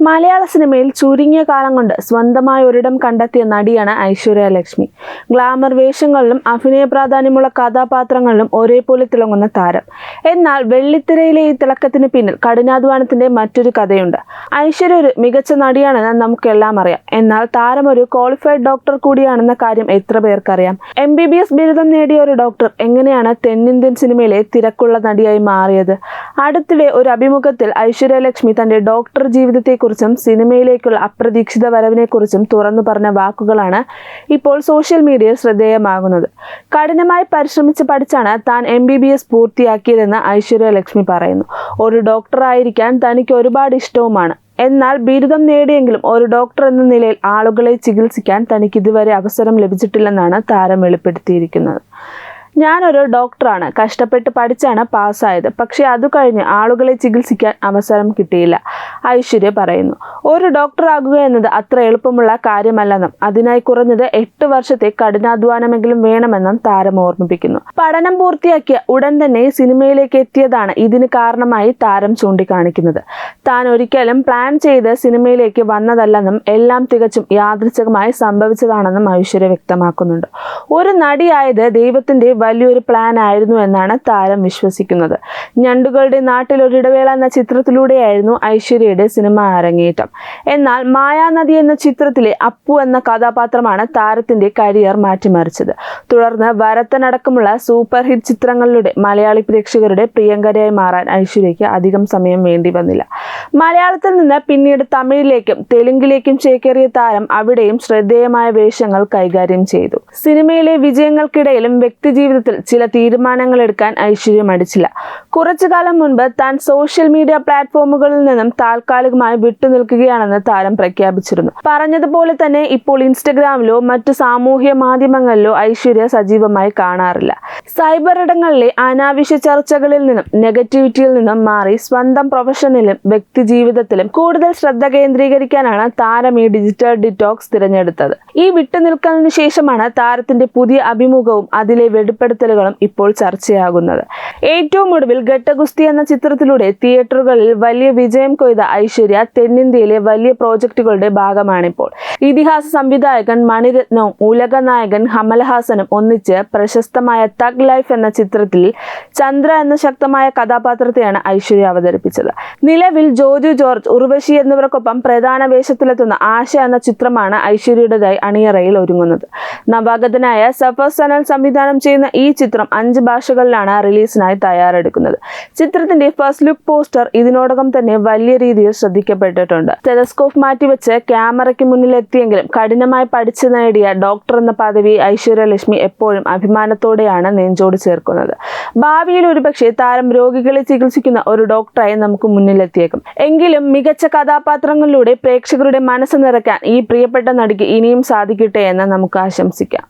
മലയാള സിനിമയിൽ ചുരുങ്ങിയ കാലം കൊണ്ട് സ്വന്തമായ ഒരിടം കണ്ടെത്തിയ നടിയാണ് ഐശ്വര്യ ലക്ഷ്മി. ഗ്ലാമർ വേഷങ്ങളിലും അഭിനയ പ്രാധാന്യമുള്ള കഥാപാത്രങ്ങളിലും ഒരേപോലെ തിളങ്ങുന്ന താരം. എന്നാൽ വെള്ളിത്തിരയിലെ ഈ തിളക്കത്തിന് പിന്നിൽ കഠിനാധ്വാനത്തിന്റെ മറ്റൊരു കഥയുണ്ട്. ഐശ്വര്യ ഒരു മികച്ച നടിയാണെന്ന് നമുക്കെല്ലാം അറിയാം. എന്നാൽ താരം ഒരു ക്വാളിഫൈഡ് ഡോക്ടർ കൂടിയാണെന്ന കാര്യം എത്ര പേർക്കറിയാം? MBBS ബിരുദം നേടിയ ഒരു ഡോക്ടർ എങ്ങനെയാണ് തെന്നിന്ത്യൻ സിനിമയിലെ തിരക്കുള്ള നടിയായി മാറിയത്? അടുത്തിടെ ഒരു അഭിമുഖത്തിൽ ഐശ്വര്യ ലക്ഷ്മി തന്റെ ഡോക്ടർ ജീവിതത്തെക്കുറിച്ചും സിനിമയിലേക്കുള്ള അപ്രതീക്ഷിത വരവിനെക്കുറിച്ചും തുറന്നു പറഞ്ഞ വാക്കുകളാണ് ഇപ്പോൾ സോഷ്യൽ മീഡിയയിൽ ശ്രദ്ധേയമാകുന്നത്. കഠിനമായി പരിശ്രമിച്ച് പഠിച്ചാണ് താൻ MBBS പൂർത്തിയാക്കിയതെന്ന് ഐശ്വര്യ ലക്ഷ്മി പറയുന്നു. ഒരു ഡോക്ടറായിരിക്കാൻ തനിക്ക് ഒരുപാട് ഇഷ്ടവുമാണ്. എന്നാൽ ബിരുദം നേടിയെങ്കിലും ഒരു ഡോക്ടർ എന്ന നിലയിൽ ആളുകളെ ചികിത്സിക്കാൻ തനിക്ക് ഇതുവരെ അവസരം ലഭിച്ചിട്ടില്ലെന്നാണ് താരം വെളിപ്പെടുത്തിയിരിക്കുന്നത്. ഞാനൊരു ഡോക്ടറാണ്, കഷ്ടപ്പെട്ട് പഠിച്ചാണ് പാസ്സായത്. പക്ഷേ അത് കഴിഞ്ഞ് ആളുകളെ ചികിത്സിക്കാൻ അവസരം കിട്ടിയില്ല, ഐശ്വര്യ പറയുന്നു. ഒരു ഡോക്ടറാകുക എന്നത് അത്ര എളുപ്പമുള്ള കാര്യമല്ലെന്നും അതിനായി കുറഞ്ഞത് 8 വർഷത്തെ കഠിനാധ്വാനമെങ്കിലും വേണമെന്നും താരം ഓർമ്മിപ്പിക്കുന്നു. പഠനം പൂർത്തിയാക്കിയ ഉടൻ തന്നെ സിനിമയിലേക്ക് എത്തിയതാണ് ഇതിന് കാരണമായി താരം ചൂണ്ടിക്കാണിക്കുന്നത്. താൻ ഒരിക്കലും പ്ലാൻ ചെയ്ത് സിനിമയിലേക്ക് വന്നതല്ലെന്നും എല്ലാം തികച്ചും യാദൃച്ഛികമായി സംഭവിച്ചതാണെന്നും ഐശ്വര്യ വ്യക്തമാക്കുന്നുണ്ട്. ഒരു നടിയായത് ദൈവത്തിന്റെ വലിയൊരു പ്ലാൻ ആയിരുന്നു എന്നാണ് താരം വിശ്വസിക്കുന്നത്. ഞണ്ടുകളുടെ നാട്ടിൽ ഒരിടവേള എന്ന ചിത്രത്തിലൂടെയായിരുന്നു ഐശ്വര്യയുടെ സിനിമ അരങ്ങേറ്റം. എന്നാൽ മായാനദി എന്ന ചിത്രത്തിലെ അപ്പു എന്ന കഥാപാത്രമാണ് താരത്തിന്റെ കരിയർ മാറ്റിമറിച്ചത്. തുടർന്ന് വരത്തനടക്കമുള്ള സൂപ്പർ ഹിറ്റ് ചിത്രങ്ങളിലൂടെ മലയാളി പ്രേക്ഷകരുടെ പ്രിയങ്കരിയായി മാറാൻ ഐശ്വര്യയ്ക്ക് അധികം സമയം വേണ്ടി വന്നില്ല. മലയാളത്തിൽ നിന്ന് പിന്നീട് തമിഴിലേക്കും തെലുങ്കിലേക്കും ചേക്കേറിയ താരം അവിടെയും ശ്രദ്ധേയമായ വേഷങ്ങൾ കൈകാര്യം ചെയ്തു. സിനിമയിലെ വിജയങ്ങൾക്കിടയിലും വ്യക്തിജീവിതത്തിൽ ചില തീരുമാനങ്ങൾ എടുക്കാൻ ഐശ്വര്യ മടിച്ചില്ല. കുറച്ചു കാലം മുൻപ് താൻ സോഷ്യൽ മീഡിയ പ്ലാറ്റ്ഫോമുകളിൽ നിന്നും താൽക്കാലികമായി വിട്ടുനിൽക്കുകയാണെന്ന് താരം പ്രഖ്യാപിച്ചിരുന്നു. പറഞ്ഞതുപോലെ തന്നെ ഇപ്പോൾ ഇൻസ്റ്റഗ്രാമിലോ മറ്റു സാമൂഹ്യ മാധ്യമങ്ങളിലോ ഐശ്വര്യ സജീവമായി കാണാറില്ല. സൈബർ ഇടങ്ങളിലെ അനാവശ്യ ചർച്ചകളിൽ നിന്നും നെഗറ്റിവിറ്റിയിൽ നിന്നും മാറി സ്വന്തം പ്രൊഫഷനിലും വ്യക്തിജീവിതത്തിലും കൂടുതൽ ശ്രദ്ധ കേന്ദ്രീകരിക്കാനാണ് താരം ഈ ഡിജിറ്റൽ ഡിറ്റോക്സ് തിരഞ്ഞെടുത്തത്. ഈ വിട്ടുനിൽക്കലിന് ശേഷമാണ് താരത്തിന്റെ പുതിയ അഭിമുഖവും അതിലെ വെളിപ്പെടുത്തലുകളും ഇപ്പോൾ ചർച്ചയാകുന്നത്. ഏറ്റവും ഒടുവിൽ ഘട്ടഗുസ്തി എന്ന ചിത്രത്തിലൂടെ തിയേറ്ററുകളിൽ വലിയ വിജയം കൊയ്ത ഐശ്വര്യ തെന്നിന്ത്യയിലെ വലിയ പ്രോജക്റ്റുകളുടെ ഭാഗമാണിപ്പോൾ. ഇതിഹാസ സംവിധായകൻ മണിരത്നവും ഉലകനായകൻ കമൽഹാസനും ഒന്നിച്ച് പ്രശസ്തമായ തഗ് ലൈഫ് എന്ന ചിത്രത്തിൽ ചന്ദ്ര എന്ന ശക്തമായ കഥാപാത്രത്തെയാണ് ഐശ്വര്യ അവതരിപ്പിച്ചത്. നിലവിൽ ജോജു ജോർജ്, ഉർവശി എന്നിവർക്കൊപ്പം പ്രധാന വേഷത്തിലെത്തുന്ന ആശ എന്ന ചിത്രമാണ് ഐശ്വര്യയുടേതായി അണിയറയിൽ ഒരുങ്ങുന്നത്. നവാഗതനായ സഫർ സനൽ സംവിധാനം ചെയ്യുന്ന ഈ ചിത്രം 5 ഭാഷകളിലാണ് റിലീസിനായി തയ്യാറെടുക്കുന്നത്. ചിത്രത്തിന്റെ ഫസ്റ്റ് ലുക്ക് പോസ്റ്റർ ഇതിനോടകം തന്നെ വലിയ രീതിയിൽ ശ്രദ്ധിക്കപ്പെട്ടിട്ടുണ്ട്. ടെലസ്കോപ്പ് മാറ്റിവെച്ച് ക്യാമറയ്ക്ക് മുന്നിലെത്തിയെങ്കിലും കഠിനമായി പഠിച്ചു നേടിയ ഡോക്ടർ എന്ന പദവി ഐശ്വര്യ ലക്ഷ്മി എപ്പോഴും അഭിമാനത്തോടെയാണ് നെഞ്ചോട് ചേർക്കുന്നത്. ഭാവിയിൽ ഒരുപക്ഷെ താരം രോഗികളെ ചികിത്സിക്കുന്ന ഒരു ഡോക്ടറായി നമുക്ക് മുന്നിലെത്തിയേക്കും. എങ്കിലും മികച്ച കഥാപാത്രങ്ങളിലൂടെ പ്രേക്ഷകരുടെ മനസ്സ് നിറയ്ക്കാൻ ഈ പ്രിയപ്പെട്ട നടിക്ക് ഇനിയും സാധിക്കട്ടെ എന്ന് നമുക്ക് ആശംസിക്കാം.